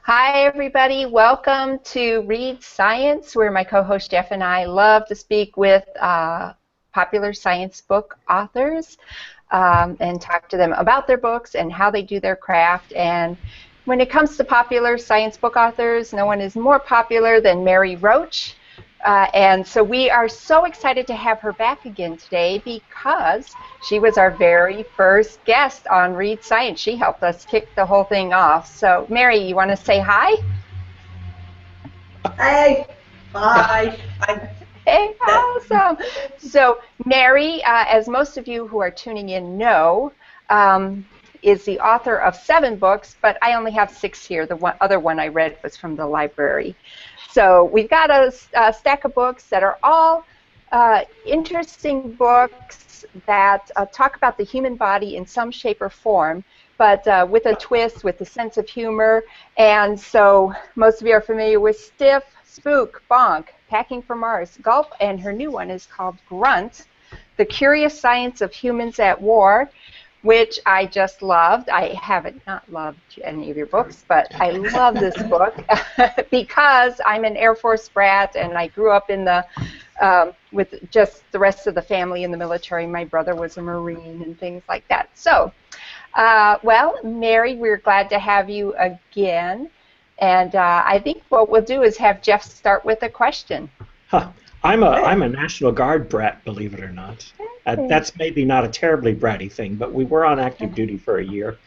Hi, everybody. Welcome to Read Science, where my co-host Jeff and I love to speak with popular science book authors and talk to them about their books and how they do their craft. And when it comes to popular science book authors, no one is more popular than Mary Roach. And so we are so excited to have her back again today because she was our very first guest on Read Science. She helped us kick the whole thing off. So Mary, you want to say hi? Hey, bye. Hey, awesome. So Mary, as most of you who are tuning in know, is the author of 7 books, but I only have 6 here. The other one I read was from the library. So we've got a stack of books that are all interesting books that talk about the human body in some shape or form, but with a twist, with a sense of humor. And so most of you are familiar with Stiff, Spook, Bonk, Packing for Mars, Gulp, and her new one is called Grunt, The Curious Science of Humans at War, which I just loved. I haven't not loved any of your books, but I love this book because I'm an Air Force brat and I grew up in the with just the rest of the family in the military. My brother was a Marine and things like that. So, well, Mary, we're glad to have you again. And I think what we'll do is have Jeff start with a question. Huh. I'm a National Guard brat, believe it or not. That's maybe not a terribly bratty thing, but we were on active duty for a year.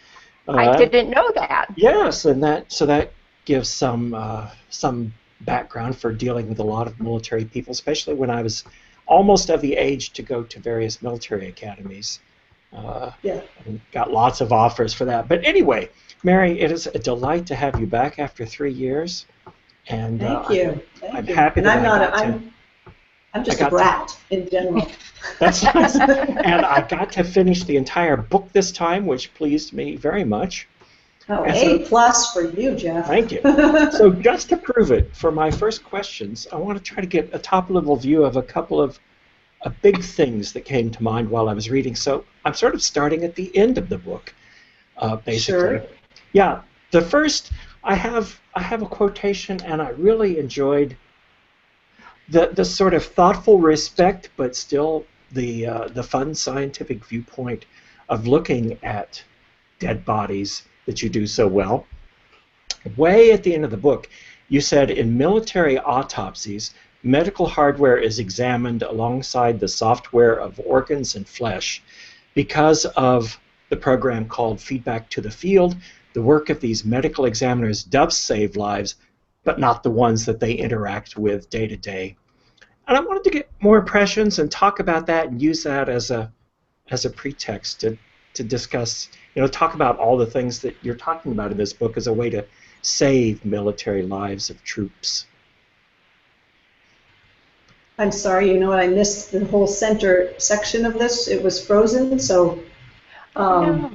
I didn't know that. Yes, and that gives some background for dealing with a lot of military people, especially when I was almost of the age to go to various military academies. And got lots of offers for that. But anyway, Mary, it is a delight to have you back after 3 years. And Thank you. I'm happy that I'm just a brat in general. That's nice. And I got to finish the entire book this time, which pleased me very much. Oh, A+ for you, Jeff. Thank you. So just to prove it, for my first questions, I want to try to get a top-level view of a couple of big things that came to mind while I was reading. So I'm sort of starting at the end of the book, basically. Sure. Yeah. The first, I have a quotation, and I really enjoyed the sort of thoughtful respect, but still the fun scientific viewpoint of looking at dead bodies that you do so well. Way at the end of the book, you said in military autopsies, medical hardware is examined alongside the software of organs and flesh. Because of the program called Feedback to the Field, the work of these medical examiners does save lives, but not the ones that they interact with day to day. And I wanted to get more impressions and talk about that and use that as a pretext to discuss, talk about all the things that you're talking about in this book as a way to save military lives of troops. I'm sorry, I missed the whole center section of this. It was frozen, so I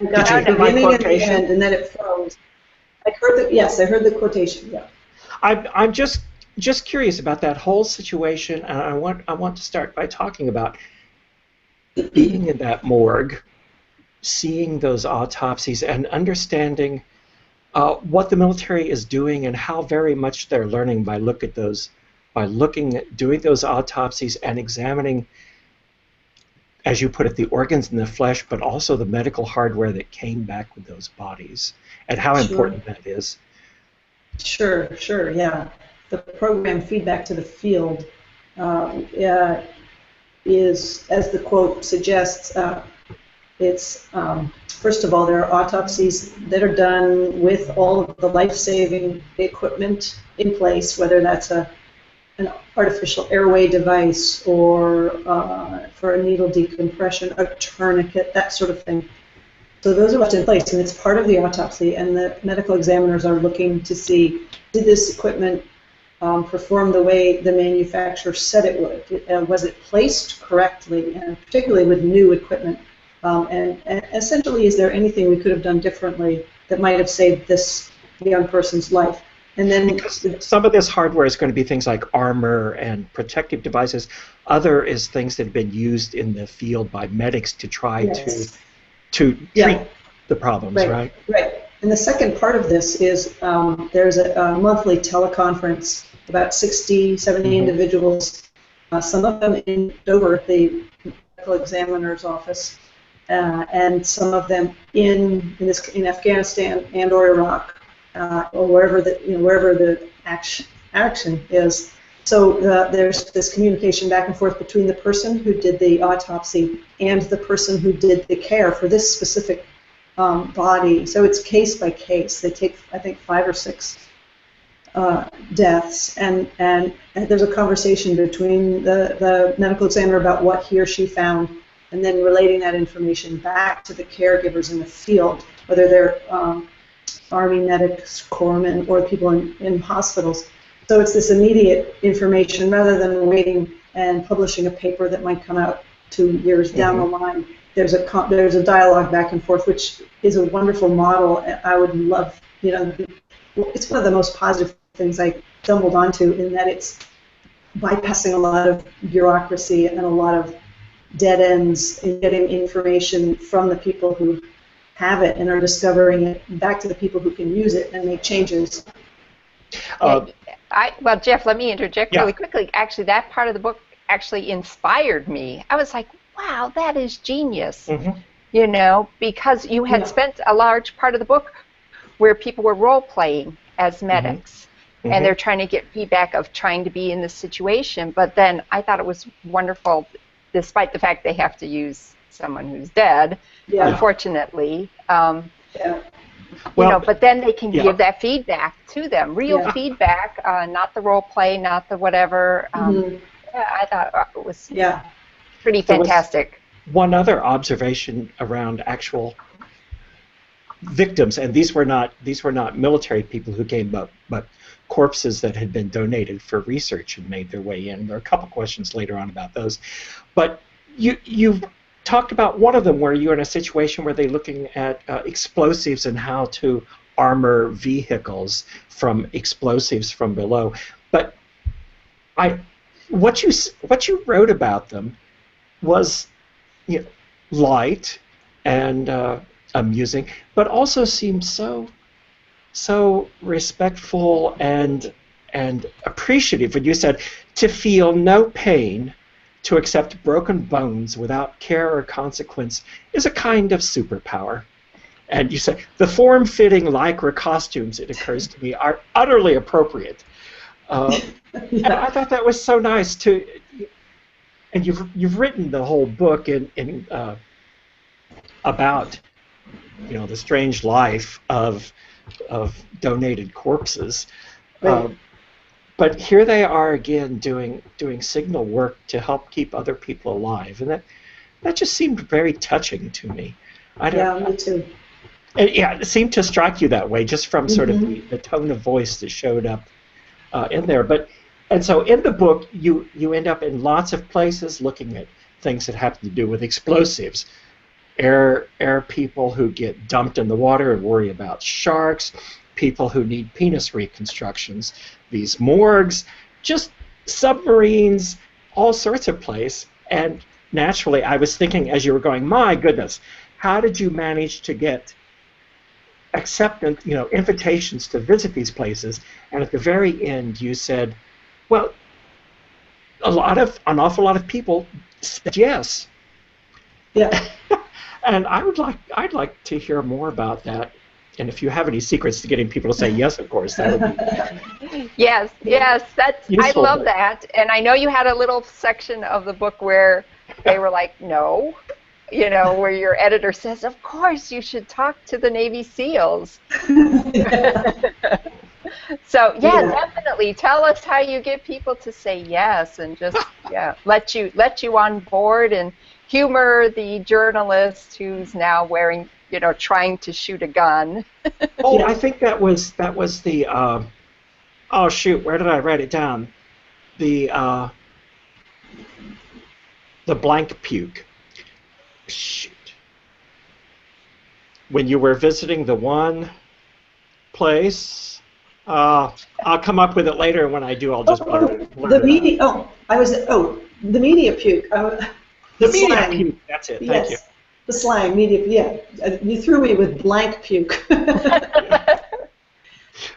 got the beginning and the end, and then it froze. I heard the quotation. Yeah. I'm just curious about that whole situation, and I want to start by talking about being in that morgue, seeing those autopsies, and understanding what the military is doing and how very much they're learning by doing those autopsies and examining, as you put it, the organs and the flesh, but also the medical hardware that came back with those bodies, and how important that is. Sure, yeah. The program Feedback to the Field is, as the quote suggests, it's, first of all, there are autopsies that are done with all of the life-saving equipment in place, whether that's an artificial airway device or for a needle decompression, a tourniquet, that sort of thing. So those are left in place, and it's part of the autopsy, and the medical examiners are looking to see, did this equipment perform the way the manufacturer said it would? Was it placed correctly, and particularly with new equipment? And essentially, is there anything we could have done differently that might have saved this young person's life? And then because some of this hardware is going to be things like armor and protective devices. Other is things that have been used in the field by medics to try to treat the problems, right? Right. And the second part of this is there's a monthly teleconference, about 60, 70 individuals, some of them in Dover at the medical examiner's office, and some of them in Afghanistan and or Iraq, or wherever the action is. So there's this communication back and forth between the person who did the autopsy and the person who did the care for this specific body. So it's case by case. They take, I think, 5 or 6 deaths, and there's a conversation between the medical examiner about what he or she found, and then relating that information back to the caregivers in the field, whether they're Army medics, corpsmen, or people in hospitals. So it's this immediate information rather than waiting and publishing a paper that might come out 2 years down the line. There's a dialogue back and forth, which is a wonderful model. I would love, it's one of the most positive things I stumbled onto, in that it's bypassing a lot of bureaucracy and a lot of dead ends in getting information from the people who have it and are discovering it back to the people who can use it and make changes. Well, Jeff, let me interject really quickly. Actually, that part of the book actually inspired me. I was like, wow, that is genius, because you had spent a large part of the book where people were role-playing as medics, and they're trying to get feedback of trying to be in this situation. But then I thought it was wonderful, despite the fact they have to use someone who's dead, unfortunately. But then they can give that feedback to them, real feedback, not the role play, not the whatever. I thought it was pretty fantastic. One other observation around actual victims, and these were not military people who came, but corpses that had been donated for research and made their way in. There are a couple questions later on about those, but you talked about one of them where you're in a situation where they're looking at explosives and how to armor vehicles from explosives from below. But what you wrote about them was light and amusing, but also seemed so respectful and appreciative. When you said to feel no pain, to accept broken bones without care or consequence is a kind of superpower. And you say, the form-fitting lycra costumes, it occurs to me, are utterly appropriate. And I thought that was so nice to, and you've written the whole book in about the strange life of donated corpses. Right. But here they are again doing signal work to help keep other people alive, and that just seemed very touching to me. Me too. It seemed to strike you that way, just from sort of the tone of voice that showed up in there. And so in the book, you end up in lots of places looking at things that have to do with explosives, air people who get dumped in the water and worry about sharks, people who need penis reconstructions, these morgues, just submarines, all sorts of places. And naturally, I was thinking as you were going, my goodness, how did you manage to get acceptance, invitations to visit these places? And at the very end, you said, well, an awful lot of people said yes. Yeah. And I'd like to hear more about that. And if you have any secrets to getting people to say yes, of course, that would be yes, that's useful. I love that. And I know you had a little section of the book where they were like, no, where your editor says, of course, you should talk to the Navy SEALs. So definitely tell us how you get people to say yes, and just let you on board and humor the journalist who's now wearing, trying to shoot a gun. I think that was the oh shoot, where did I write it down? The blank puke. Shoot. When you were visiting the one place, I'll come up with it later. When I do, I'll just blur it. The media. The media puke. The media puke. That's it. Thank you. The slang, media, yeah. You threw me with blank puke.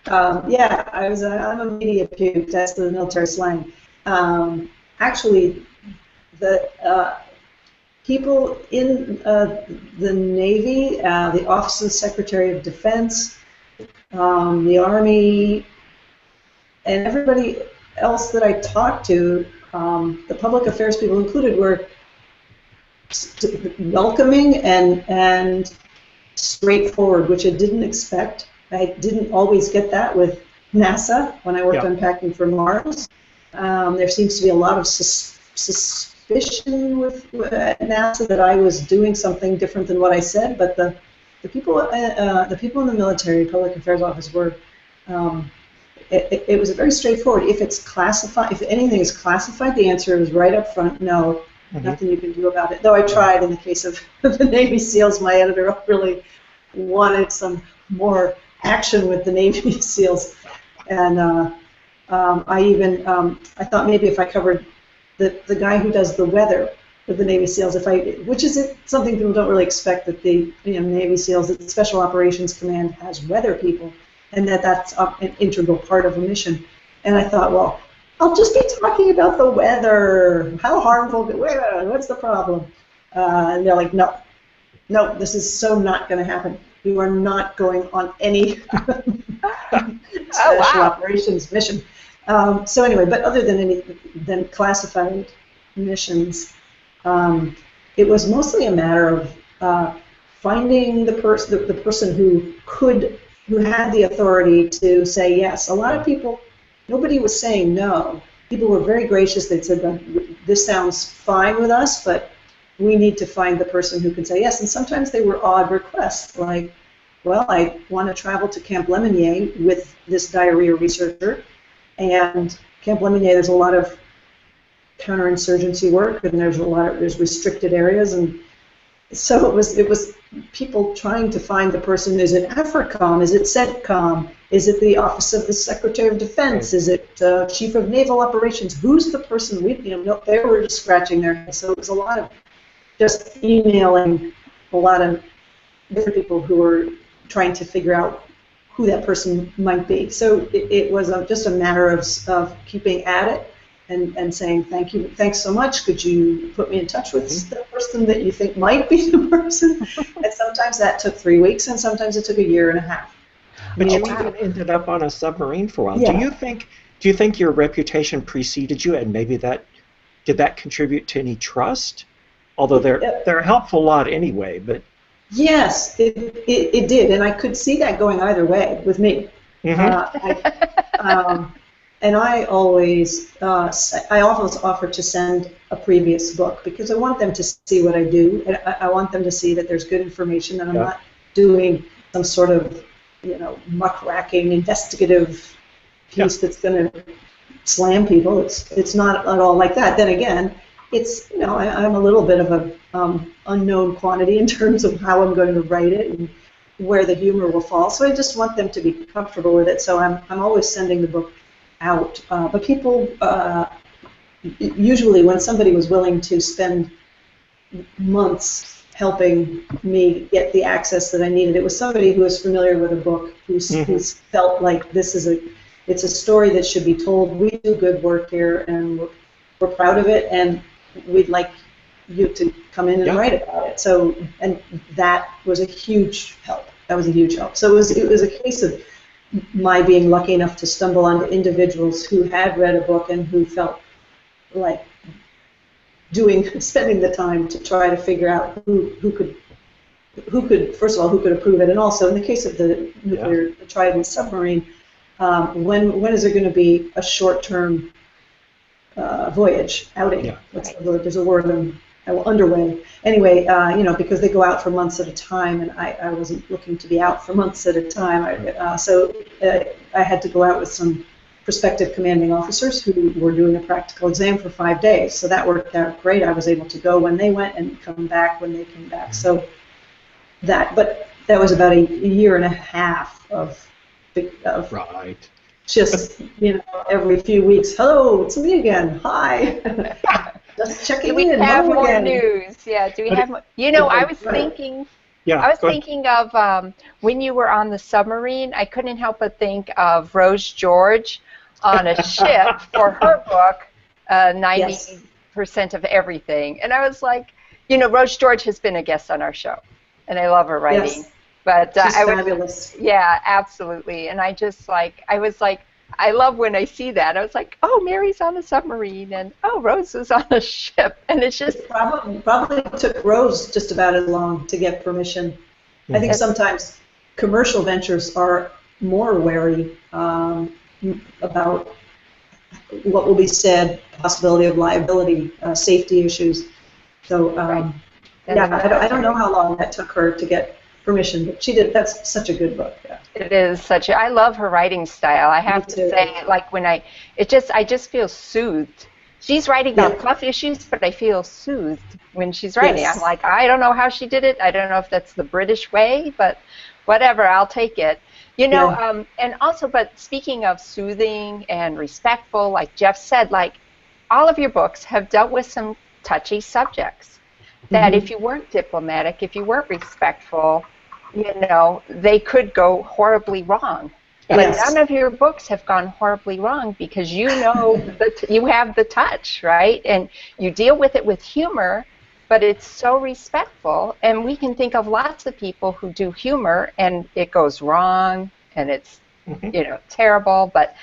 Yeah, I'm a media puke. That's the military slang. Actually, the people in the Navy, the Office of the Secretary of Defense, the Army, and everybody else that I talked to, the public affairs people included, were welcoming and straightforward, which I didn't expect. I didn't always get that with NASA when I worked on Packing for Mars. There seems to be a lot of suspicion with NASA that I was doing something different than what I said, but the people in the military public affairs office were. It was very straightforward. If it's classified, if anything is classified, the answer is right up front, no. Nothing you can do about it. Though I tried in the case of the Navy SEALs, my editor really wanted some more action with the Navy SEALs, and I thought maybe if I covered the guy who does the weather with the Navy SEALs, which is something people don't really expect, that the Navy SEALs, that the Special Operations Command has weather people, and that's an integral part of a mission. And I thought, well, I'll just be talking about the weather. How harmful? What's the problem? And they're like, no, this is so not going to happen. You are not going on any special operations mission. So anyway, but other than classified missions, it was mostly a matter of finding the person who had the authority to say yes. A lot of people. Nobody was saying no. People were very gracious. They said, this sounds fine with us, but we need to find the person who can say yes. And sometimes they were odd requests, like, well, I want to travel to Camp Lemonnier with this diarrhea researcher. And Camp Lemonnier, there's a lot of counterinsurgency work, and there's restricted areas. And so it was people trying to find the person. Is it AFRICOM? Is it CENTCOM? Is it the Office of the Secretary of Defense? Is it Chief of Naval Operations? Who's the person? They were just scratching their heads. So it was a lot of just emailing a lot of different people who were trying to figure out who that person might be. So it was just a matter of keeping at it and saying, thanks so much. Could you put me in touch with the person that you think might be the person? And sometimes that took 3 weeks, and sometimes it took 1.5 years. But you even ended up on a submarine for a while. Yeah. Do you think your reputation preceded you, and maybe did that contribute to any trust? Although they're a helpful lot anyway, but yes, it did, and I could see that going either way with me. And I always offer to send a previous book because I want them to see what I do. And I want them to see that there's good information, that I'm not doing some sort of muckraking investigative piece that's going to slam people. It's not at all like that. Then again, it's I'm a little bit of a unknown quantity in terms of how I'm going to write it and where the humor will fall. So I just want them to be comfortable with it. So I'm always sending the book out. But people usually, when somebody was willing to spend months helping me get the access that I needed, it was somebody who was familiar with a book, who's felt like it's a story that should be told. We do good work here, and we're proud of it, and we'd like you to come in and write about it. So, and that was a huge help. That was a huge help. So it was a case of my being lucky enough to stumble onto individuals who had read a book and who felt like spending the time to try to figure out who could first of all, who could approve it, and also in the case of the nuclear the Trident submarine, when is there going to be a short-term voyage outing? Yeah. There's a word underway. Anyway, because they go out for months at a time, and I wasn't looking to be out for months at a time. So I had to go out with some prospective commanding officers who were doing a practical exam for 5 days. So that worked out great. I was able to go when they went and come back when they came back. So but that was about a 1.5 years of right. just, every few weeks, hello, it's me again, hi. Just checking Do we in, have hello more again. news? Yeah, do we But have more? I was thinking, Yeah, go ahead. of when you were on the submarine, I couldn't help but think of Rose George on a ship for her book, Yes. 90% of everything. And I was like, Rose George has been a guest on our show, and I love her writing. Yes. But She's fabulous. yeah, absolutely. And I was like, I love when I see that. I was like, oh, Mary's on a submarine, and oh, Rose is on a ship, and it's just It probably took Rose just about as long to get permission. I think sometimes commercial ventures are more wary about what will be said, possibility of liability, safety issues. So, right. I don't know how long that took her to get permission, but she did. That's such a good book. Yeah. It is I love her writing style. I have to say, like I just feel soothed. She's writing about tough issues, but I feel soothed when she's writing. Yes. I'm like, I don't know how she did it. I don't know if that's the British way, but whatever, I'll take it. And also, but speaking of soothing and respectful, like Jeff said, like all of your books have dealt with some touchy subjects that if you weren't diplomatic, if you weren't respectful, they could go horribly wrong. But none of your books have gone horribly wrong because you have the touch, right? And you deal with it with humor, but it's so respectful. And we can think of lots of people who do humor and it goes wrong and it's, terrible. But,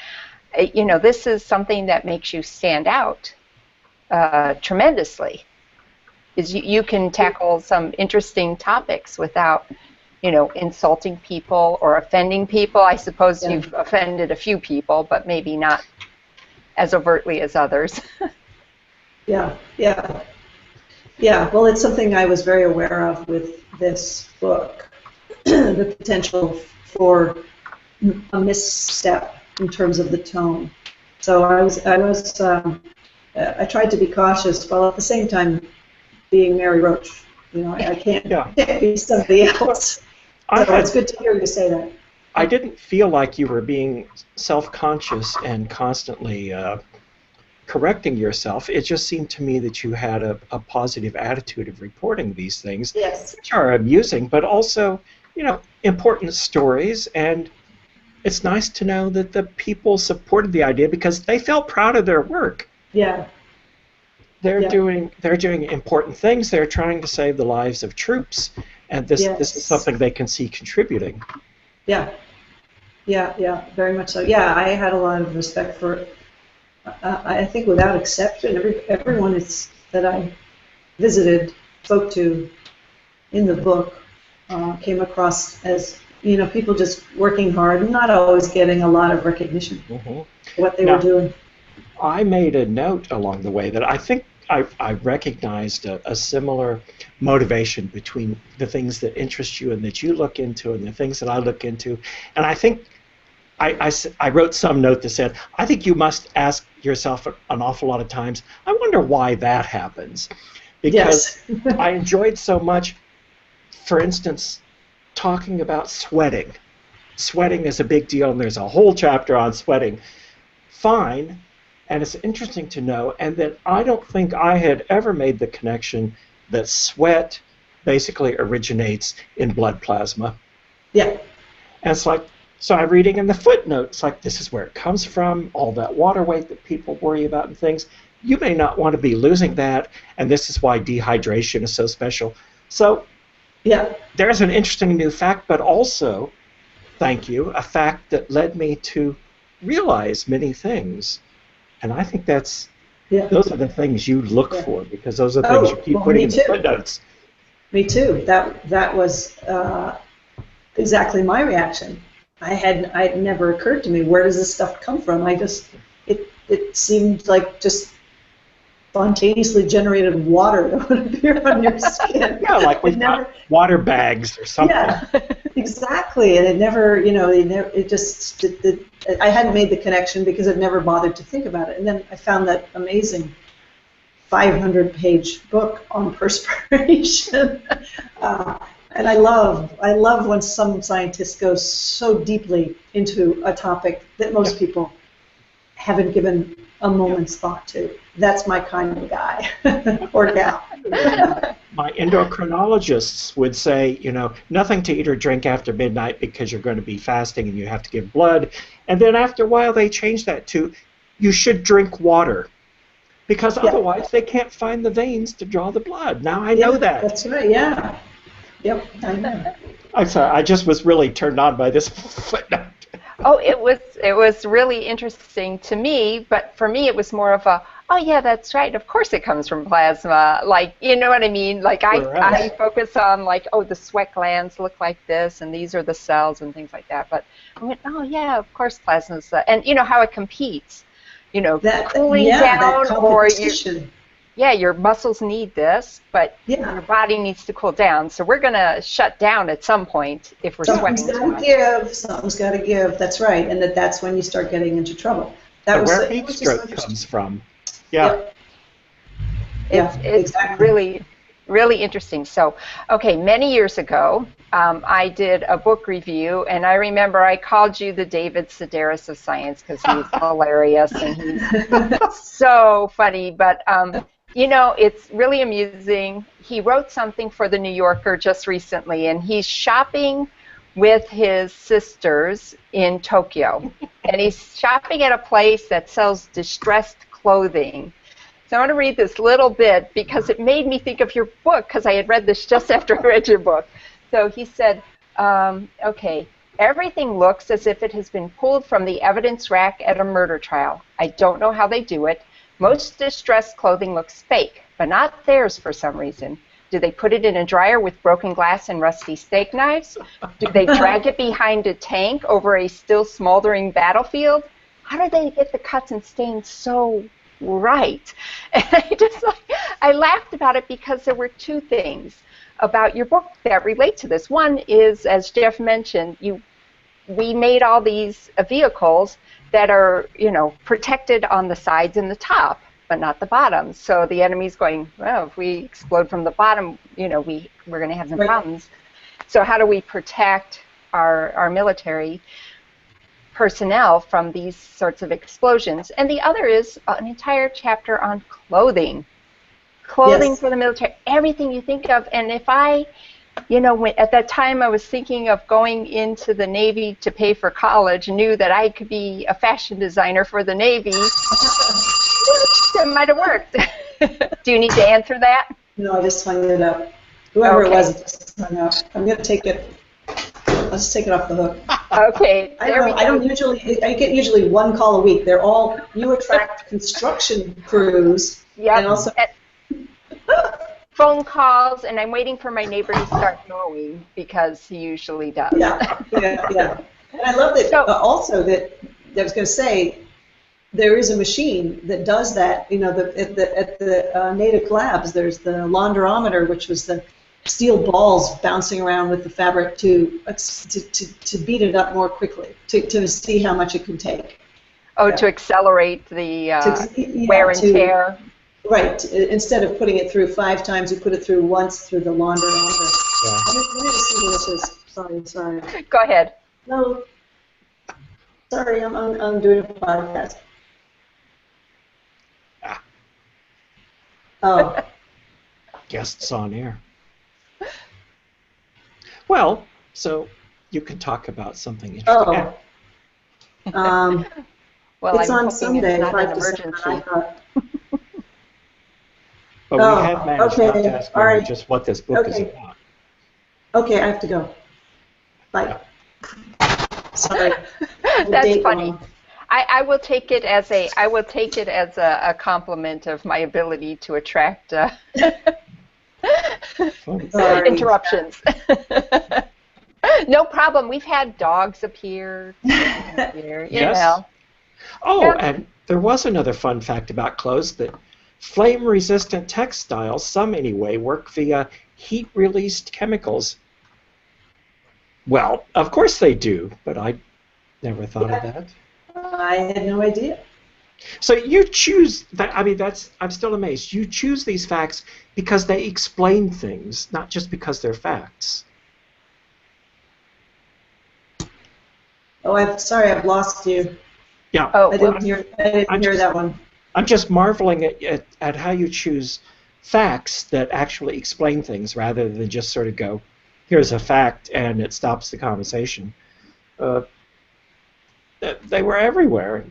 this is something that makes you stand out tremendously. Is you can tackle some interesting topics without, insulting people or offending people. I suppose you've offended a few people, but maybe not as overtly as others. Yeah. Well, it's something I was very aware of with this book, the potential for a misstep in terms of the tone. So I tried to be cautious while at the same time being Mary Roach. I can't be somebody else. So it's good to hear you say that. I didn't feel like you were being self-conscious and constantly correcting yourself. It just seemed to me that you had a positive attitude of reporting these things, which are amusing, but also, important stories. And it's nice to know that the people supported the idea because they felt proud of their work. Yeah. They're doing important things. They're trying to save the lives of troops, and this is something they can see contributing. Yeah, very much so. Yeah, I had a lot of respect for. I think without exception, everyone that I visited, spoke to, in the book, came across as people just working hard and not always getting a lot of recognition for what they were doing. I made a note along the way that I think I recognized a similar motivation between the things that interest you and that you look into and the things that I look into. And I think I wrote some note that said, I think you must ask yourself an awful lot of times, I wonder why that happens. Because I enjoyed so much, for instance, talking about sweating. Sweating is a big deal, and there's a whole chapter on sweating. Fine. And it's interesting to know, and that I don't think I had ever made the connection that sweat basically originates in blood plasma. Yeah. And it's like, so I'm reading in the footnotes, like this is where it comes from, all that water weight that people worry about and things. You may not want to be losing that, and this is why dehydration is so special. So there's an interesting new fact, but also, thank you, a fact that led me to realize many things. And I think those are the things you look for, because those are the things you keep putting in the footnotes. Me too. That was exactly my reaction. It never occurred to me, where does this stuff come from? It seemed like just spontaneously generated water that would appear on your skin. Yeah, like with water bags or something. Yeah, exactly. And it never, I hadn't made the connection because I'd never bothered to think about it. And then I found that amazing 500-page book on perspiration. And I love when some scientists go so deeply into a topic that most people haven't given a moment's thought to. That's my kind of guy or gal. My endocrinologists would say, nothing to eat or drink after midnight because you're going to be fasting and you have to give blood. And then after a while they change that to, you should drink water because otherwise they can't find the veins to draw the blood. Now I know that. That's right, yeah. Yep, I know. I'm sorry, I just was really turned on by this footnote. Oh, it was really interesting to me, but for me it was more of a, oh yeah, that's right, of course it comes from plasma. Like, you know what I mean? Like I focus on like, oh, the sweat glands look like this and these are the cells and things like that. But I went, oh yeah, of course plasma's and you know how it competes. Cooling down or your muscles need this, but your body needs to cool down. So we're going to shut down at some point if we're sweating too much. Something's got to give. That's right, and that's when you start getting into trouble. Where heat stroke comes from. Yeah. It's exactly. Really interesting. So, okay, many years ago, I did a book review, and I remember I called you the David Sedaris of science because he's hilarious and he's so funny. But, it's really amusing. He wrote something for the New Yorker just recently, and he's shopping with his sisters in Tokyo. And he's shopping at a place that sells distressed clothing. So I want to read this little bit because it made me think of your book because I had read this just after I read your book. So he said, okay, everything looks as if it has been pulled from the evidence rack at a murder trial. I don't know how they do it. Most distressed clothing looks fake, but not theirs for some reason. Do they put it in a dryer with broken glass and rusty steak knives? Do they drag it behind a tank over a still smoldering battlefield? How do they get the cuts and stains so right? And I laughed about it because there were two things about your book that relate to this. One is, as Jeff mentioned, we made all these vehicles that are, protected on the sides and the top, but not the bottom. So the enemy's going, well, if we explode from the bottom, we're going to have some problems. So how do we protect our military personnel from these sorts of explosions? And the other is an entire chapter on clothing for the military, everything you think of. And if I, at that time I was thinking of going into the Navy to pay for college, knew that I could be a fashion designer for the Navy, it might have worked. Do you need to answer that? No, I just hung it up. Whoever it was just hung up. I'm going to take it. Let's take it off the hook. Okay. I get usually one call a week. They're all, you attract construction crews. Yeah. And also phone calls, and I'm waiting for my neighbor to start mowing because he usually does. Yeah. And I love that also that I was going to say, there is a machine that does that. At the Natick Labs, there's the laundrometer, which was the steel balls bouncing around with the fabric to beat it up more quickly, to see how much it can take. Oh, to accelerate the wear and tear. Right. Instead of putting it through 5 times, you put it through once through the laundrometer. Yeah. Let me just see who this is. Sorry. Go ahead. No. Sorry, I'm doing a podcast. Oh. Guests on air. Well, so you can talk about something interesting. Oh. Well, it's I'm on Sunday, it's not 5 an emergency. But we have managed not to ask you just what this book is about. Okay, I have to go. Bye. Sorry. That's funny. I will take it as a compliment of my ability to attract interruptions. No problem. We've had dogs appear. Yes. Oh, and there was another fun fact about clothes that flame-resistant textiles, some anyway, work via heat-released chemicals. Well, of course they do, but I never thought of that. I had no idea. So you choose that. I mean, I'm still amazed. You choose these facts because they explain things, not just because they're facts. Oh, I'm sorry, I've lost you. Yeah. Oh, I didn't hear just, that one. I'm just marveling at how you choose facts that actually explain things rather than just sort of go, here's a fact and it stops the conversation. Uh, they were everywhere.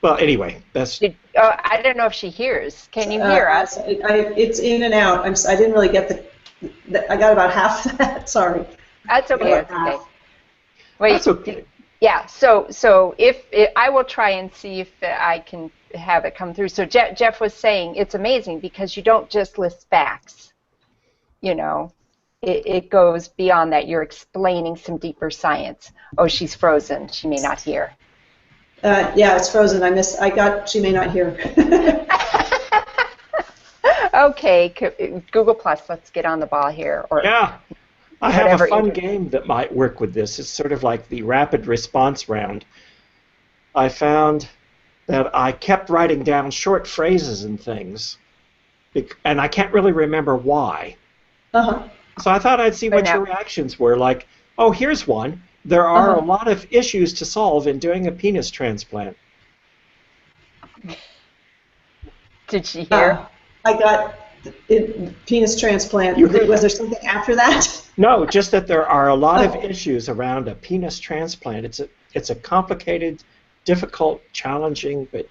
Well, anyway, that's I don't know if she hears. Can you hear us? It's in and out. I didn't really get I got about half of that. Sorry. That's okay. That's okay. Wait, that's okay. Yeah. So if I will try and see if I can have it come through. So Jeff was saying it's amazing because you don't just list facts. You know, it goes beyond that. You're explaining some deeper science. Oh, she's frozen. She may not hear. Yeah, it's frozen. I got. She may not hear. Okay, Google Plus. Let's get on the ball here. Or Yeah. I have a whatever fun game that might work with this. It's sort of like the rapid response round. I found that I kept writing down short phrases and things, and I can't really remember why. Uh-huh. So I thought I'd see what your reactions were. Like, oh, here's one. There are a lot of issues to solve in doing a penis transplant. Did she hear? I got penis transplant. Was there something after that? No, just that there are a lot of issues around a penis transplant. It's a complicated, difficult, challenging, but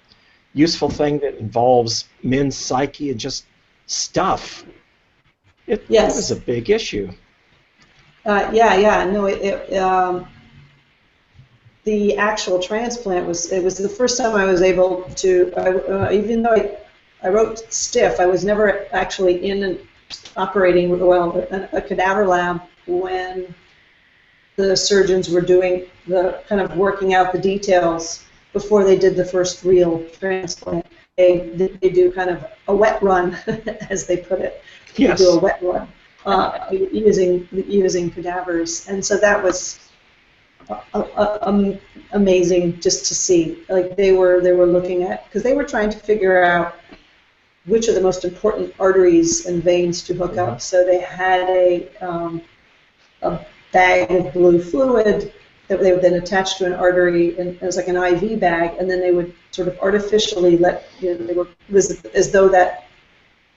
useful thing that involves men's psyche and just stuff. It was a big issue. No, the actual transplant was the first time I was able to, even though I wrote stiff, I was never actually in an operating, a cadaver lab when the surgeons were doing the kind of working out the details before they did the first real transplant. They do kind of a wet run, as they put it. Yes. They do a wet run using cadavers, and so that was amazing just to see. Like they were looking at, because they were trying to figure out which are the most important arteries and veins to hook up. So they had a bag of blue fluid that they would then attach to an artery, and it was like an IV bag, and then they would sort of artificially as though that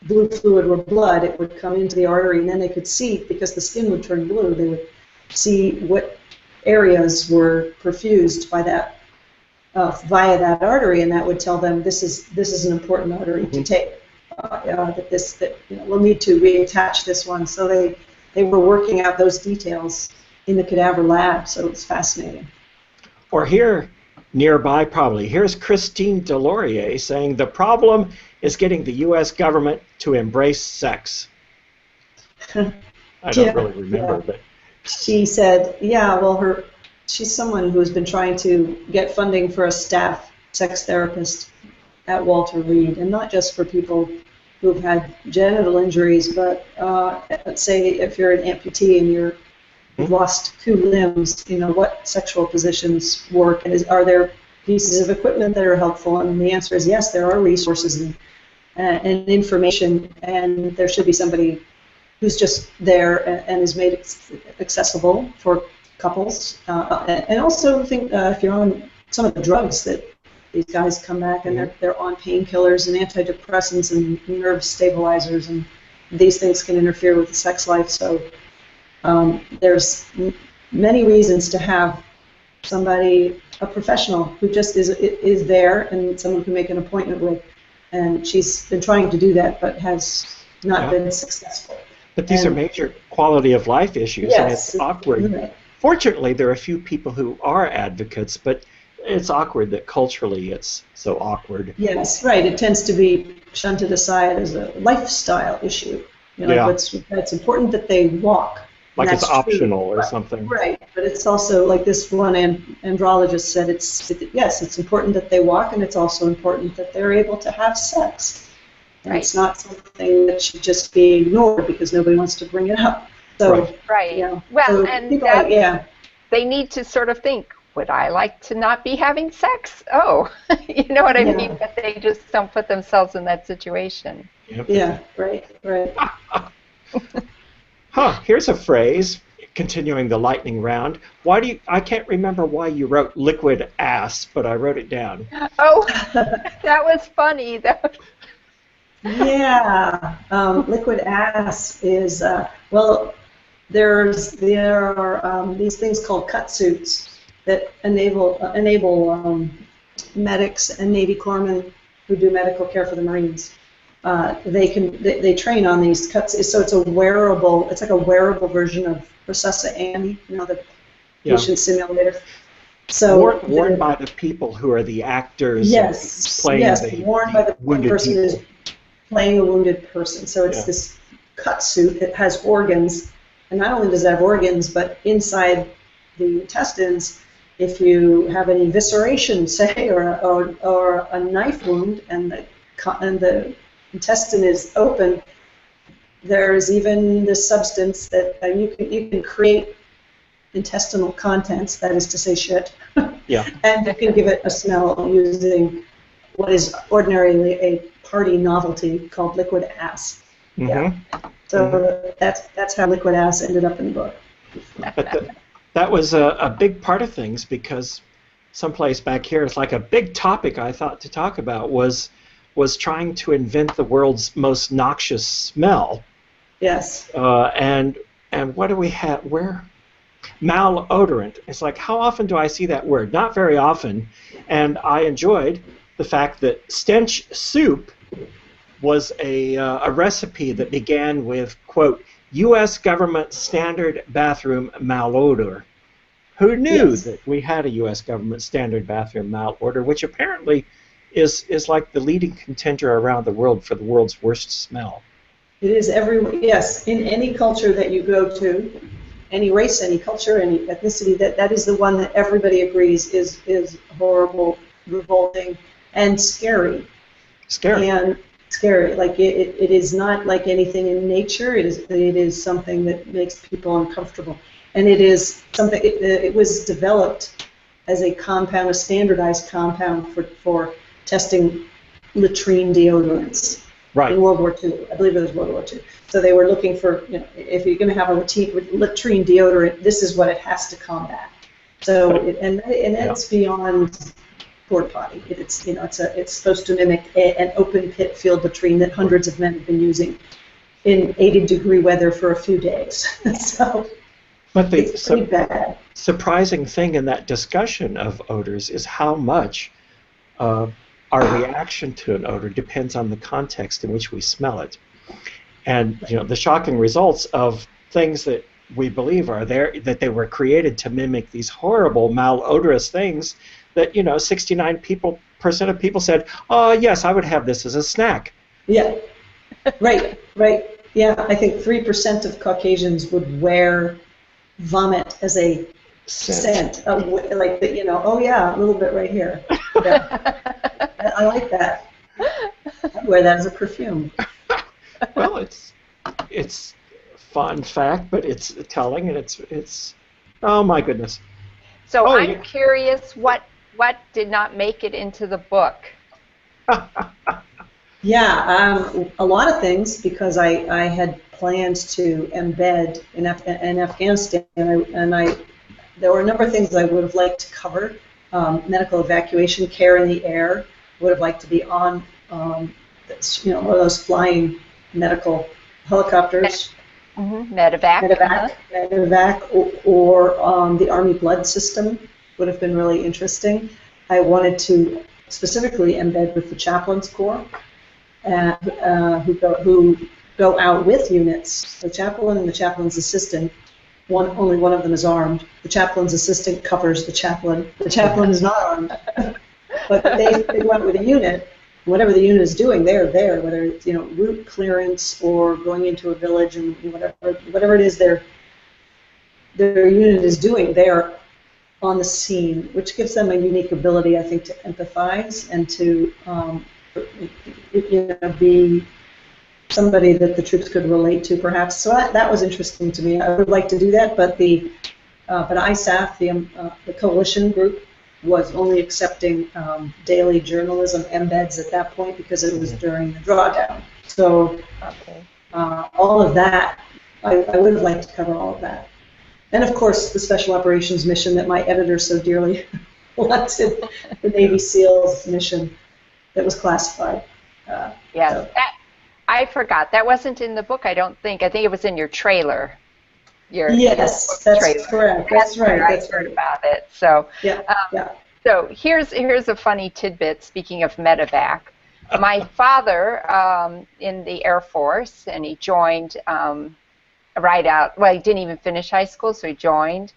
blue fluid were blood, it would come into the artery, and then they could see, because the skin would turn blue, they would see what areas were perfused by that via that artery, and that would tell them this is an important artery to take. We'll need to reattach this one. So they were working out those details in the cadaver lab. So it's fascinating. Or here, nearby probably, here's Christine Delorier saying the problem is getting the U.S. government to embrace sex. I don't really remember, but she said, she's someone who's been trying to get funding for a staff sex therapist at Walter Reed, and not just for people who've had genital injuries, but let's say if you're an amputee and you've lost 2 limbs, what sexual positions work, and are there pieces of equipment that are helpful? And the answer is yes, there are resources and information, and there should be somebody who's just there and is made accessible for couples. And also think if you're on some of the drugs that these guys come back and they're on painkillers and antidepressants and nerve stabilizers, and these things can interfere with the sex life. So there's many reasons to have somebody, a professional, who just is there and someone can make an appointment with. And she's been trying to do that, but has not been successful. But these are major quality of life issues, and it's awkward. Right. Fortunately, there are a few people who are advocates, but it's awkward that culturally it's so awkward. Yes, right. It tends to be shunted aside as a lifestyle issue. It's important that they walk. Like it's optional or something. Right, but it's also, like this one andrologist said, it's important that they walk, and it's also important that they're able to have sex. And it's not something that should just be ignored because nobody wants to bring it up. So, Well, so and they need to sort of think, would I like to not be having sex? Oh, you know what I mean? But they just don't put themselves in that situation. Yep. Yeah, right. Here's a phrase. continuing the lightning round. Why do you? I can't remember why you wrote liquid ass, but I wrote it down. Oh, that was funny. Yeah, liquid ass is well. There are these things called cut suits that enable medics and Navy corpsmen who do medical care for the Marines. They train on these cuts, so it's a wearable. It's like a wearable version of Processa Annie, the patient simulator. So worn by the people who are the actors. Yes, playing worn by the wounded person people. who's playing a wounded person. So it's this cut suit that has organs, and not only does it have organs, but inside the intestines, if you have an evisceration, say, or a knife wound, and the intestine is open, there's even this substance that you can create intestinal contents, that is to say shit, and you can give it a smell using what is ordinarily a party novelty called liquid ass. Mm-hmm. Yeah. So that's how liquid ass ended up in the book. But that was a big part of things, because someplace back here, it's like a big topic I thought to talk about was trying to invent the world's most noxious smell. Yes. And what do we have? Where? Malodorant. It's like, how often do I see that word? Not very often. And I enjoyed the fact that stench soup was a recipe that began with, quote, U.S. government standard bathroom malodor. Who knew that we had a U.S. government standard bathroom malodor, which apparently is like the leading contender around the world for the world's worst smell. It is yes, in any culture that you go to, any race, any culture, any ethnicity, that is the one that everybody agrees is horrible, revolting, and scary. Scary. And scary. Like it is not like anything in nature. It is something that makes people uncomfortable. And it is something. It was developed as a compound, a standardized compound for testing latrine deodorants. Right. In World War II. I believe it was World War II. So they were looking for, if you're going to have a latrine deodorant, this is what it has to combat. So, and it's beyond porta potty. It's supposed to mimic an open pit field latrine that hundreds of men have been using in 80-degree weather for a few days. So, but it's pretty bad. Surprising thing in that discussion of odors is how much our reaction to an odor depends on the context in which we smell it. And the shocking results of things that we believe are there, that they were created to mimic these horrible malodorous things, that 69% of people said, "Oh yes, I would have this as a snack." Yeah, right. Yeah, I think 3% of Caucasians would wear vomit as a scent. Like oh yeah, a little bit right here. Yeah. I like that. I'd wear that as a perfume. Well, it's fun fact, but it's telling, and it's oh my goodness. So I'm curious, what did not make it into the book? Yeah, a lot of things, because I had planned to embed in Afghanistan, and there were a number of things I would have liked to cover. Medical evacuation, care in the air. Would have liked to be on, one of those flying medical helicopters. Mm-hmm. Medevac. Or the Army blood system would have been really interesting. I wanted to specifically embed with the Chaplains Corps, who go out with units. The chaplain and the chaplain's assistant. Only one of them is armed. The chaplain's assistant covers the chaplain. The chaplain is not armed. But they went with a unit. Whatever the unit is doing, they're there. Whether it's route clearance or going into a village, and whatever it is their unit is doing, they are on the scene, which gives them a unique ability, I think, to empathize and to be somebody that the troops could relate to, perhaps. So that was interesting to me. I would like to do that, but ISAF, the coalition group, was only accepting daily journalism embeds at that point, because it was during the drawdown. So all of that, I would have liked to cover all of that. And of course, the Special Operations mission that my editor so dearly wanted, the Navy SEALs mission that was classified. Yes, So. I forgot. That wasn't in the book, I don't think. I think it was in your trailer. Yes, book that's trailer. correct. That's right. I heard about it. So, yeah, yeah. So here's a funny tidbit. Speaking of medevac, my father in the Air Force, and he joined right out. Well, he didn't even finish high school, so he joined.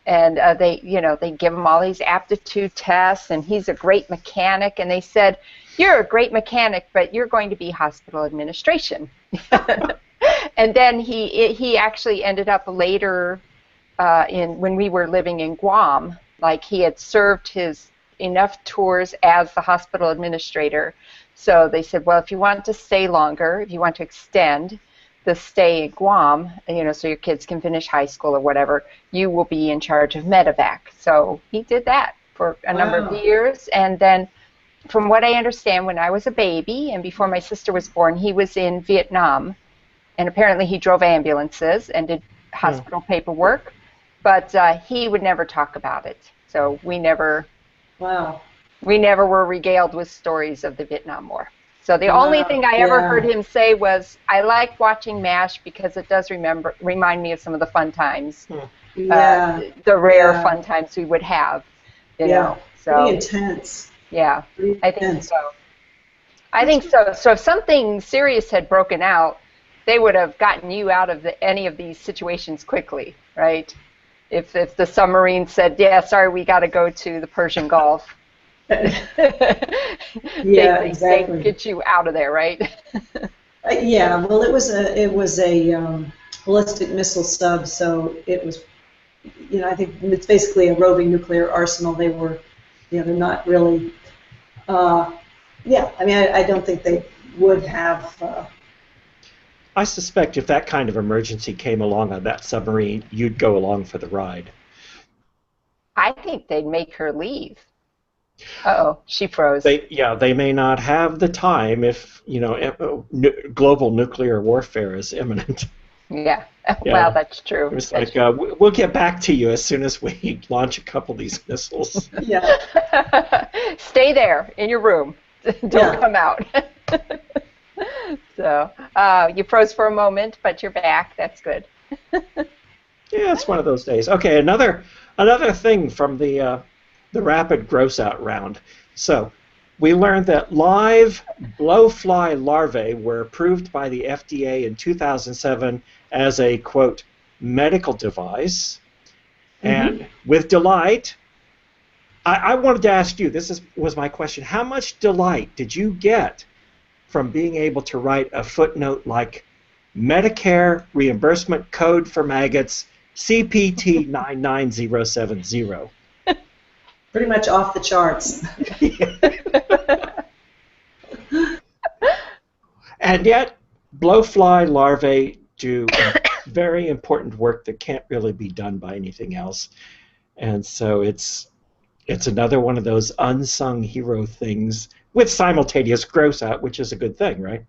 And they give him all these aptitude tests, and he's a great mechanic. And they said, "You're a great mechanic, but you're going to be hospital administration." And then he actually ended up later when we were living in Guam. Like, he had served his enough tours as the hospital administrator. So they said, well, if you want to stay longer, if you want to extend the stay in Guam, so your kids can finish high school or whatever, you will be in charge of medevac. So he did that for a number of years. And then, from what I understand, when I was a baby and before my sister was born, he was in Vietnam. And apparently he drove ambulances and did hospital paperwork. But he would never talk about it. So we never were regaled with stories of the Vietnam War. So the only thing I ever heard him say was, "I like watching MASH because it does remind me of some of the fun times, the rare fun times we would have." You know. So pretty intense. Yeah, pretty I think intense. so. I think so. So if something serious had broken out, they would have gotten you out of any of these situations quickly, right? If the submarine said, "Yeah, sorry, we got to go to the Persian Gulf," exactly. They'd get you out of there, right? Yeah, well, it was a ballistic missile sub, so it was, I think it's basically a roving nuclear arsenal. They were, they're not really. I mean, I don't think they would have. I suspect if that kind of emergency came along on that submarine, you'd go along for the ride. I think they'd make her leave. Uh-oh, she froze. They may not have the time if, global nuclear warfare is imminent. Yeah, well, that's true. It's like, we'll get back to you as soon as we launch a couple of these missiles. Yeah. Stay there in your room. Don't come out. So you froze for a moment, but you're back. That's good. Yeah, it's one of those days. Okay, another thing from the rapid gross out round. So we learned that live blowfly larvae were approved by the FDA in 2007 as a, quote, medical device. And with delight, I wanted to ask you, was my question, how much delight did you get from being able to write a footnote like Medicare reimbursement code for maggots CPT 99070? Pretty much off the charts. And yet, blowfly larvae do very important work that can't really be done by anything else. And so it's another one of those unsung hero things with simultaneous gross out, which is a good thing, right?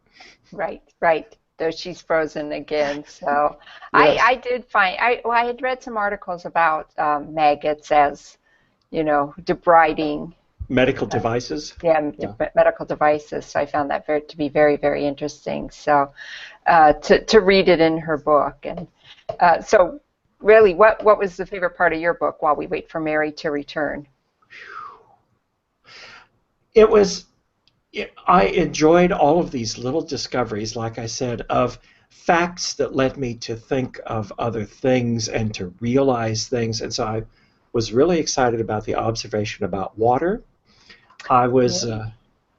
Right. Though she's frozen again. So Yes. I did find, I had read some articles about maggots as, debriding. Medical devices? Medical devices. So I found that to be very, very interesting. So to read it in her book. And so really, what was the favorite part of your book while we wait for Mary to return? I enjoyed all of these little discoveries, like I said, of facts that led me to think of other things and to realize things. And so I was really excited about the observation about water. I was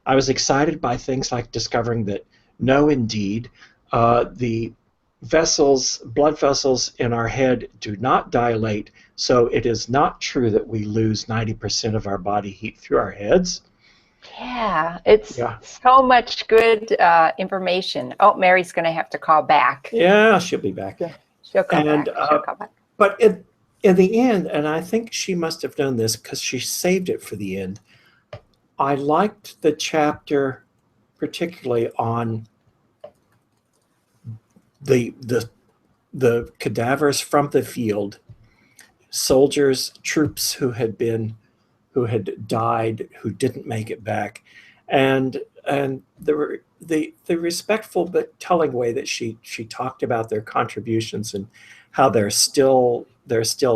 excited by things like discovering that, no, indeed, the blood vessels in our head do not dilate, so it is not true that we lose 90% of our body heat through our heads. Yeah, it's so much good information. Oh, Mary's going to have to call back. Yeah, she'll be back. She'll call back. But in the end, and I think she must have done this because she saved it for the end, I liked the chapter particularly on the cadavers from the field soldiers, troops who had died, who didn't make it back, and the respectful but telling way that she talked about their contributions and how they're still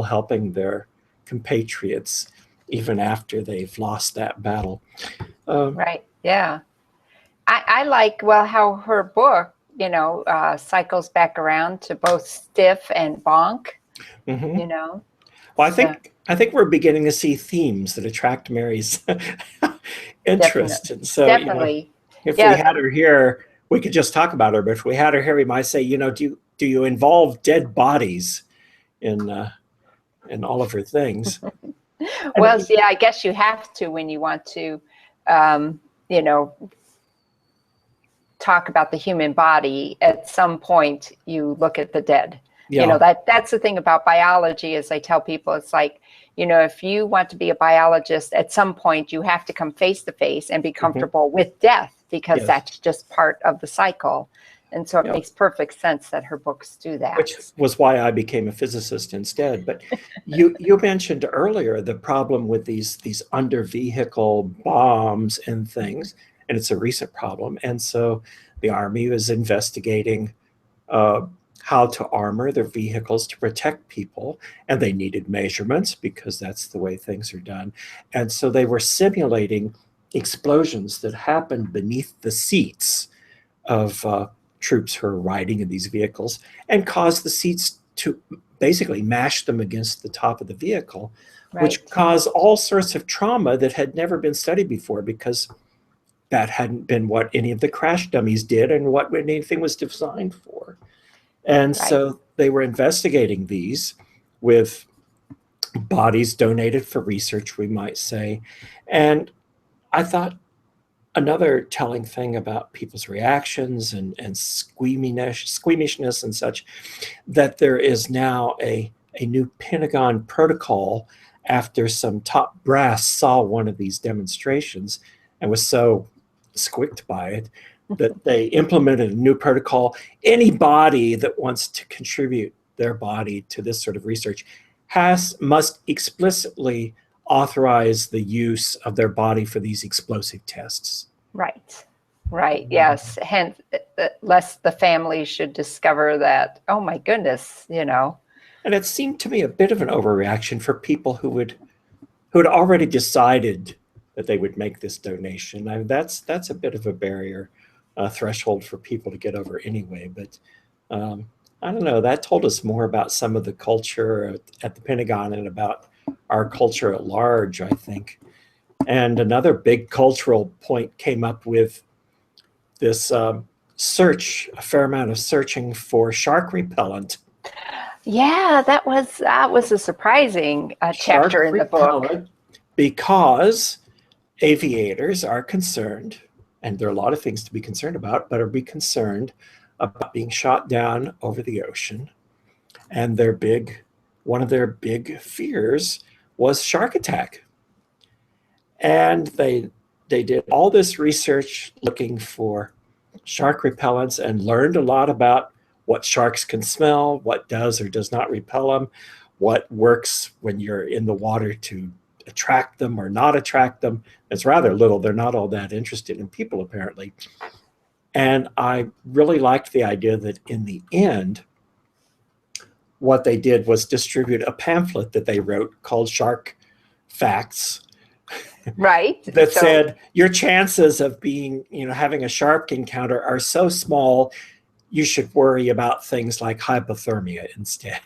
helping their compatriots even after they've lost that battle. Right. Yeah. I like, well, how her book, cycles back around to both stiff and bonk, Mhm. you know. Well, So I think we're beginning to see themes that attract Mary's interest, definitely, and so definitely. if we Yeah. had her here, we could just talk about her. But if we had her here, we might say, do you involve dead bodies in all of her things? Well, And yeah, I guess you have to when you want to, um, you know, talk about the human body. At some point, you look at the dead. yeah, That's the thing about biology. Is I tell people, it's like, if you want to be a biologist, at some point you have to come face to face and be mhm, comfortable with death, because yes, that's just part of the cycle. And so it yeah. makes perfect sense that her books do that. Which was why I became a physicist instead. But you mentioned earlier the problem with these under vehicle bombs and things, and it's a recent problem. And so the Army was investigating uh, how to armor their vehicles to protect people, and they needed measurements because that's the way things are done. And so they were simulating explosions that happened beneath the seats of troops who are riding in these vehicles and cause the seats to basically mash them against the top of the vehicle, which Right. caused all sorts of trauma that had never been studied before because that hadn't been what any of the crash dummies did and what anything was designed for. And Right. so they were investigating these with bodies donated for research, we might say. And I thought, another telling thing about people's reactions and squeamishness and such, that there is now a new Pentagon protocol after some top brass saw one of these demonstrations and was so squicked by it that they implemented a new protocol. Anybody that wants to contribute their body to this sort of research must explicitly authorize the use of their body for these explosive tests. Right. Right. Yes. Hence, lest the family should discover that, oh my goodness. And it seemed to me a bit of an overreaction for people who had already decided that they would make this donation. I mean, that's a bit of a barrier, threshold for people to get over anyway. But I don't know. That told us more about some of the culture at the Pentagon and about our culture at large, I think. And another big cultural point came up with this a fair amount of searching for shark repellent. Yeah, that was a surprising chapter Shark in the book. repellent, because aviators are concerned, and there are a lot of things to be concerned about, but are be concerned about being shot down over the ocean. And one of their big fears was shark attack. And they did all this research looking for shark repellents and learned a lot about what sharks can smell, what does or does not repel them, what works when you're in the water to attract them or not attract them. It's rather little. They're not all that interested in people, apparently. And I really liked the idea that in the end, what they did was distribute a pamphlet that they wrote called Shark Facts Right. that So said your chances of having a shark encounter are so small, you should worry about things like hypothermia instead.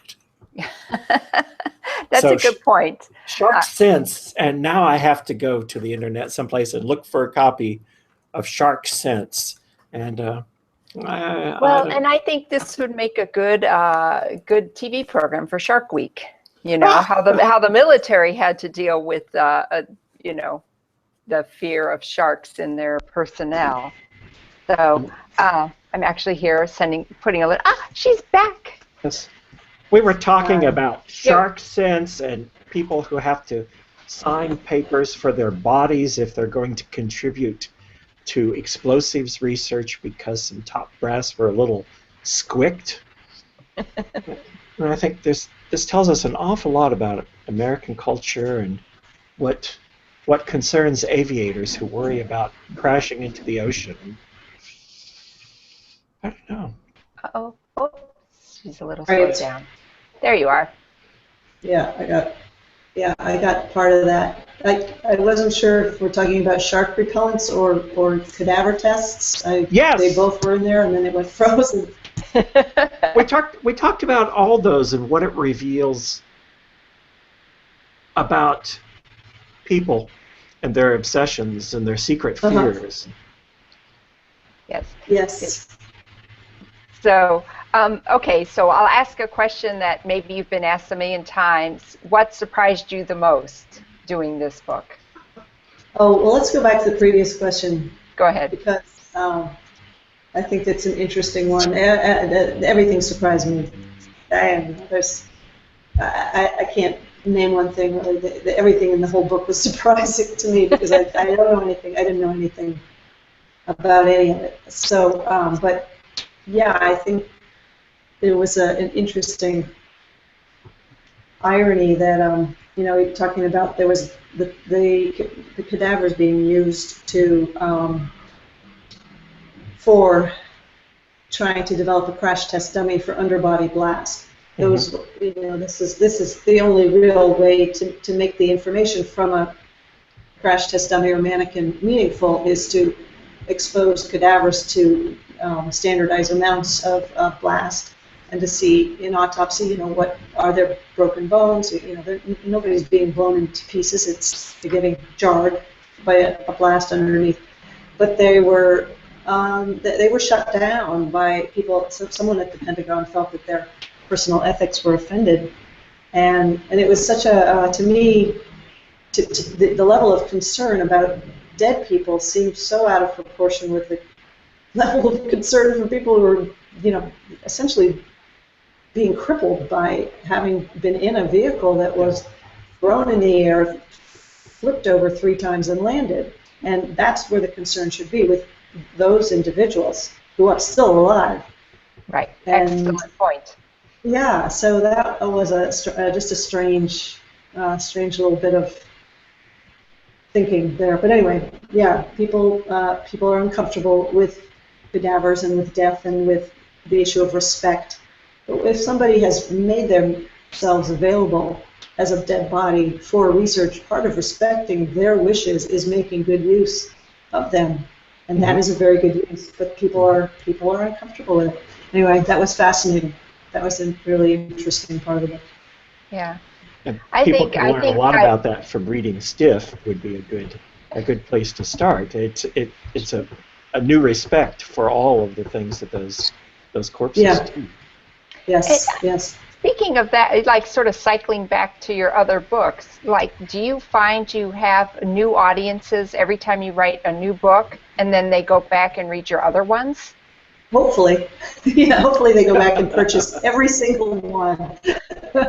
that's So a good point. Shark Uh, Sense, and now I have to go to the internet someplace and look for a copy of Shark Sense. And I well, don't. and I think this would make a good TV program for Shark Week. Ah, How the military had to deal with you know the fear of sharks in their personnel. So I'm actually here putting a little. Ah, she's back. yes. We were talking Um, about yeah, Shark Sense and people who have to sign papers for their bodies if they're going to contribute to explosives research because some top brass were a little squicked. And I think this tells us an awful lot about American culture and what concerns aviators who worry about crashing into the ocean. I don't know. Uh-oh. Oops. She's a little slowed Right. down. There you are. Yeah, I got part of that. I wasn't sure if we're talking about shark repellents or cadaver tests. Yes. They both were in there, and then it went frozen. We talked about all those and what it reveals about people and their obsessions and their secret fears. Yes. Yes. So, okay, so I'll ask a question that maybe you've been asked a million times. What surprised you the most doing this book? Oh, well, let's go back to the previous question. Go ahead. Because I think that's an interesting one. Everything surprised me. I can't name one thing really. Everything in the whole book was surprising to me because I don't know anything. I didn't know anything about any of it. So, but yeah, I think there was an interesting irony that talking about there was the cadavers being used to for trying to develop a crash test dummy for underbody blast. Those, this is the only real way to make the information from a crash test dummy or mannequin meaningful is to expose cadavers to standardized amounts of blast and to see in autopsy, what are there broken bones? Nobody's being blown into pieces. They're getting jarred by a blast underneath. But they were shut down by people. So someone at the Pentagon felt that their personal ethics were offended, and it was such a to me the level of concern about dead people seemed so out of proportion with the level of concern for people who were essentially being crippled by having been in a vehicle that was thrown in the air, flipped over 3 times, and landed. And that's where the concern should be with those individuals who are still alive. Right. And, excellent point. Yeah, so that was just a strange little bit of thinking there. But anyway, yeah, people are uncomfortable with cadavers and with death and with the issue of respect. But if somebody has made themselves available as a dead body for research, part of respecting their wishes is making good use of them, and that is a very good use. But people are uncomfortable with it. Anyway, that was fascinating. That was a really interesting part of it. Yeah. And people can learn a lot about that from reading Stiff. Would be a good place to start. It's a new respect for all of the things that those corpses do. Yes. Speaking of that, like sort of cycling back to your other books, like do you find you have new audiences every time you write a new book and then they go back and read your other ones? Hopefully. Yeah, hopefully they go back and purchase every single one.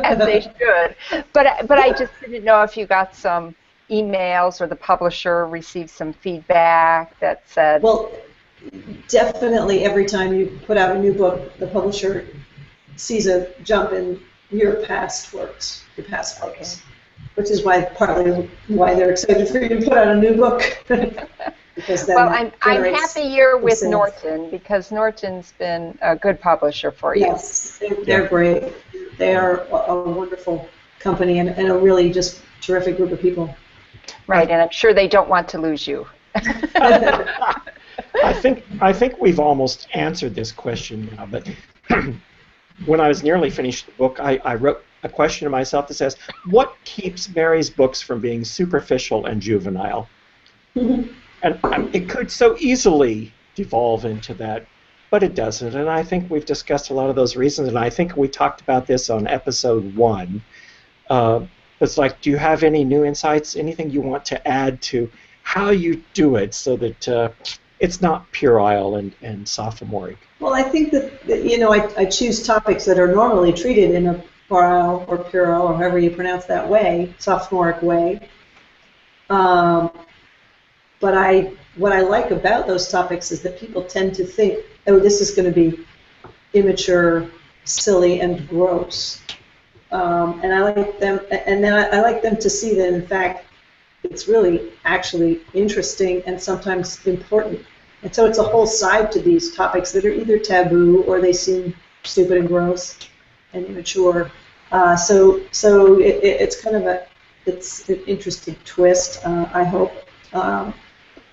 As they should. But I just didn't know if you got some emails or the publisher received some feedback that said... Well, definitely every time you put out a new book, the publisher sees a jump in your past works, which is partly why they're excited for you to put out a new book. Because then I'm happy you're with Norton because Norton's been a good publisher for you. Yes, they're great. They are a wonderful company and a really just terrific group of people. Right, and I'm sure they don't want to lose you. I think we've almost answered this question now, but when I was nearly finished the book, I wrote a question to myself that says, what keeps Mary's books from being superficial and juvenile? And it could so easily devolve into that, but it doesn't. And I think we've discussed a lot of those reasons, and I think we talked about this on episode 1. It's like, do you have any new insights, anything you want to add to how you do it so that it's not puerile and sophomoric? Well, I think that, I choose topics that are normally treated in a puerile or puerile, or however you pronounce that way, sophomoric way. But what I like about those topics is that people tend to think, oh, this is going to be immature, silly and gross. And I like them, and then I like them to see that in fact it's really actually interesting and sometimes important. And so it's a whole side to these topics that are either taboo or they seem stupid and gross and immature. It's kind of it's an interesting twist. I hope that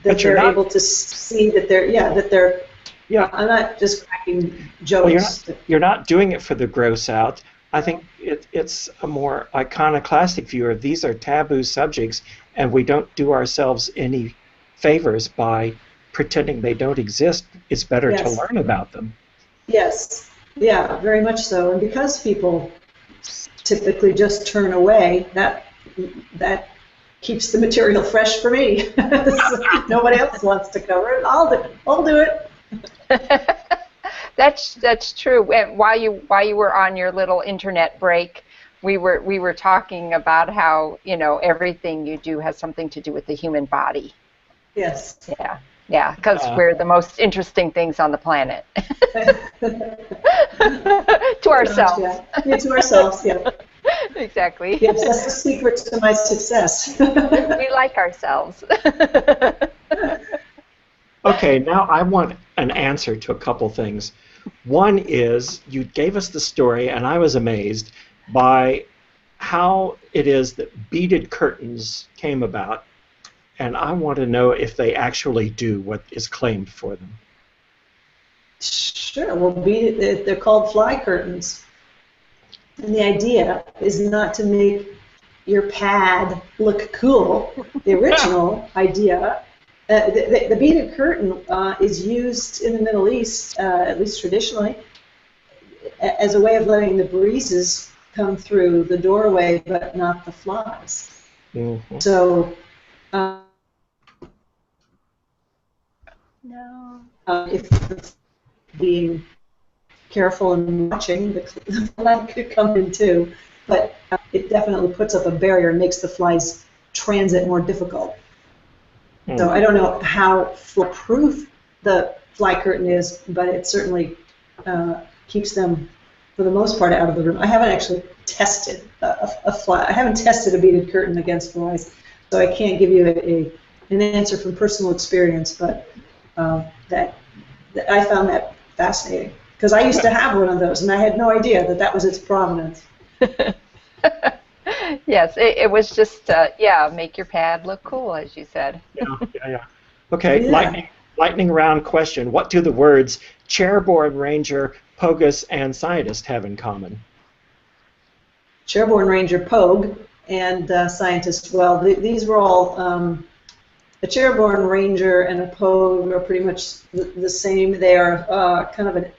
they're able to see that they're. Yeah. I'm not just cracking jokes. Well, you're not doing it for the gross out. I think it's a more iconoclastic view of these are taboo subjects, and we don't do ourselves any favors by pretending they don't exist. It's better to learn about them. Yes. Yeah, very much so. And because people typically just turn away, that keeps the material fresh for me. Nobody else wants to cover it. I'll do it. That's true. And while you were on your little internet break, we were talking about how everything you do has something to do with the human body. Yes. Yeah, because we're the most interesting things on the planet. To ourselves. Yeah, to ourselves. Yeah. Exactly. Yes, that's the secret to my success. We like ourselves. Okay, now I want an answer to a couple things. One is, you gave us the story, and I was amazed by how it is that beaded curtains came about, and I want to know if they actually do what is claimed for them. Sure. Well, they're called fly curtains. And the idea is not to make your pad look cool. The original idea, the beaded curtain is used in the Middle East, at least traditionally, as a way of letting the breezes come through the doorway, but not the flies. Mm-hmm. So, if being careful and watching, the fly could come in too, but it definitely puts up a barrier and makes the flies transit more difficult. Mm. So I don't know how foolproof the fly curtain is, but it certainly keeps them, for the most part, out of the room. I haven't actually tested a fly. I haven't tested a beaded curtain against flies, so I can't give you an answer from personal experience, but that I found that fascinating. Because I used to have one of those, and I had no idea that was its provenance. Yes, it was just, make your pad look cool, as you said. Yeah. Okay, yeah. Lightning round question. What do the words chairborne ranger, pogus, and scientist have in common? Chairborne ranger, pogue, and scientist, well, these were all, a chairborne ranger and a pogue are pretty much the same. They are kind of a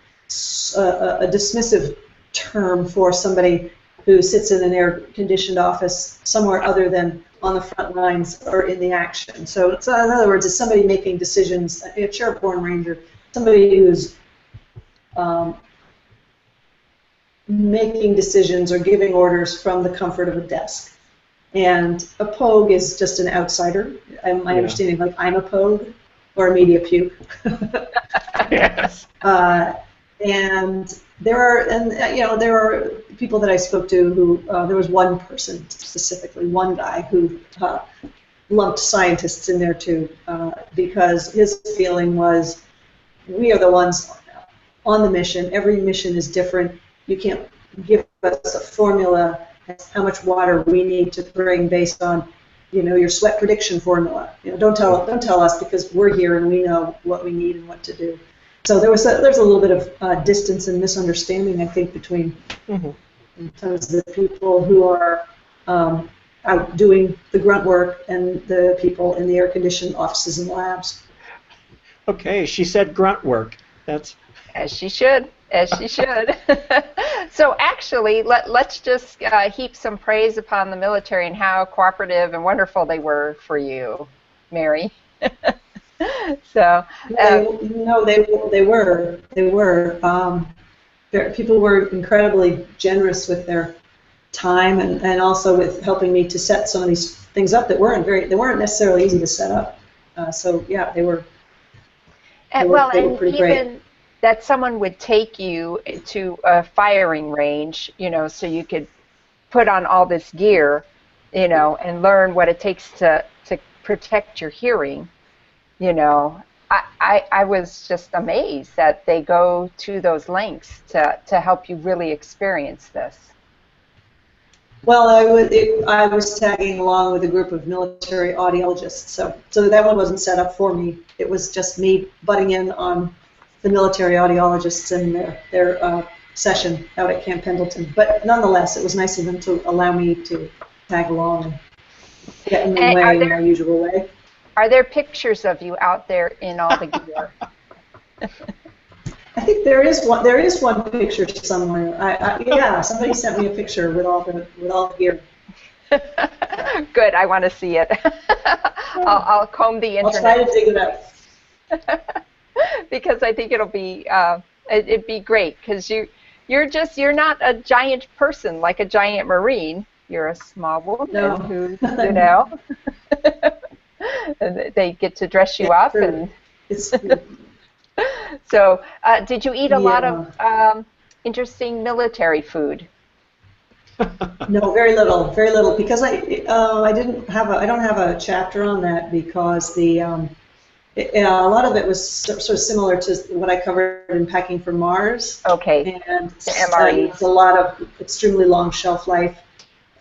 dismissive term for somebody who sits in an air-conditioned office somewhere other than on the front lines or in the action. So in other words, it's somebody making decisions, a chairborne ranger, somebody who's making decisions or giving orders from the comfort of a desk. And a pogue is just an outsider. My understanding, like I'm a pogue or a media puke. Yes. And there are people that I spoke to who there was one person specifically, one guy who lumped scientists in there too, because his feeling was we are the ones on the mission. Every mission is different. You can't give us a formula as how much water we need to bring based on your sweat prediction formula. Don't tell us because we're here and we know what we need and what to do. So there's a little bit of distance and misunderstanding, I think, between terms of the people who are out doing the grunt work and the people in the air-conditioned offices and labs. Okay, she said grunt work. That's as she should. As she should. So actually, let's just heap some praise upon the military and how cooperative and wonderful they were for you, Mary. So they were. People were incredibly generous with their time and also with helping me to set some of these things up that weren't necessarily easy to set up. So yeah, they were. They were pretty great. that someone would take you to a firing range, so you could put on all this gear, and learn what it takes to protect your hearing. I was just amazed that they go to those lengths to help you really experience this. Well, I was tagging along with a group of military audiologists, so that one wasn't set up for me. It was just me butting in on the military audiologists and their session out at Camp Pendleton. But nonetheless, it was nice of them to allow me to tag along and get in the way in my usual way. Are there pictures of you out there in all the gear? I think there is one. There is one picture somewhere. Yeah, somebody sent me a picture with all the gear. Good. I want to see it. I'll comb the internet. I'll try to dig it up. Because I think it'd be great, because you're not a giant person like a giant Marine. You're a small woman who, and they get to dress you up. And so, did you eat a lot of interesting military food? No, very little, because I don't have a chapter on that, because a lot of it was sort of similar to what I covered in Packing for Mars. Okay. And the MREs. It's a lot of extremely long shelf life,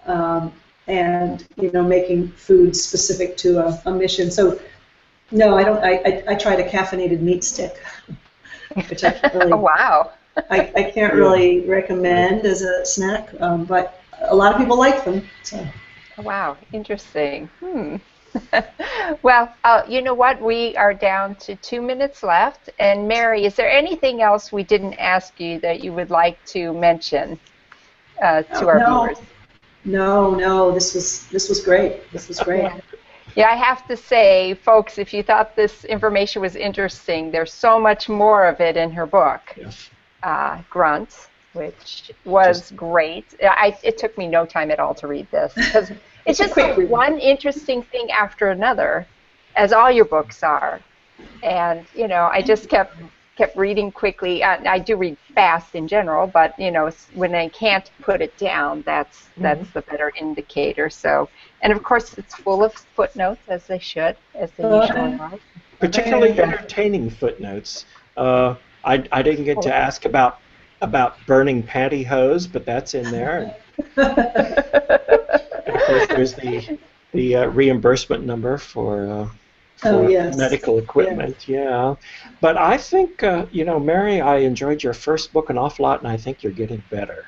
and making food specific to a mission. So no, I don't. I tried a caffeinated meat stick, which I can't really. Oh, wow. I can't really recommend as a snack, but a lot of people like them. So. Wow, interesting. Well, you know what? We are down to 2 minutes left. And Mary, is there anything else we didn't ask you that you would like to mention to our viewers? No. This was great. This was great. Yeah, I have to say, folks, if you thought this information was interesting, there's so much more of it in her book, Grunt, which was great. It took me no time at all to read this, because it's just like one interesting thing after another, as all your books are. And, I just kept reading quickly. I do read fast in general, but, when I can't put it down, that's the better indicator. So, and of course, it's full of footnotes, as they usually are. Particularly entertaining footnotes. I didn't get to ask about burning pantyhose, but that's in there. And of course, there's the reimbursement number for medical equipment. Yeah. But I think, Mary, I enjoyed your first book an awful lot, and I think you're getting better.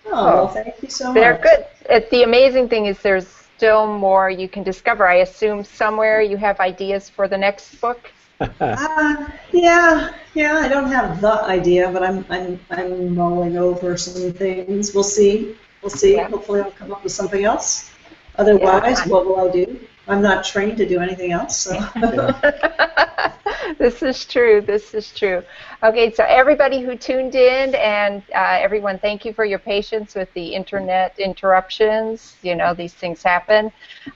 Oh, thank you so much. They're good. The amazing thing is there's still more you can discover. I assume somewhere you have ideas for the next book? Yeah. I don't have the idea, but I'm mulling over some things. We'll see. Yeah. Hopefully, I'll come up with something else. Otherwise, what will I do? I'm not trained to do anything else. So. This is true. Okay, so everybody who tuned in, and everyone, thank you for your patience with the internet interruptions. These things happen.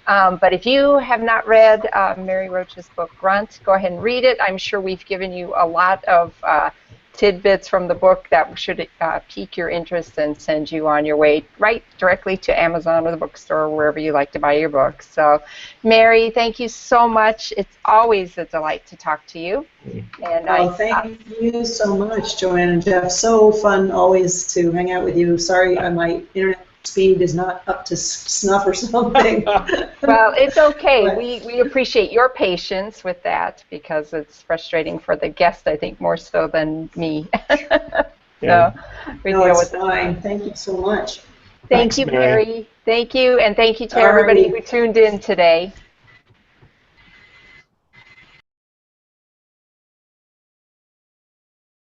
But if you have not read Mary Roach's book, Grunt, go ahead and read it. I'm sure we've given you a lot of tidbits from the book that should pique your interest and send you on your way right directly to Amazon or the bookstore or wherever you like to buy your books. So, Mary, thank you so much. It's always a delight to talk to you. And thank you so much, Joanne and Jeff. So fun always to hang out with you. Sorry, my internet speed is not up to snuff or something. Well, it's okay. We appreciate your patience with that, because it's frustrating for the guest, I think, more so than me. So we deal with fine. Thank you so much. Thanks, you, Mary. Thank you, and thank you to everybody who tuned in today.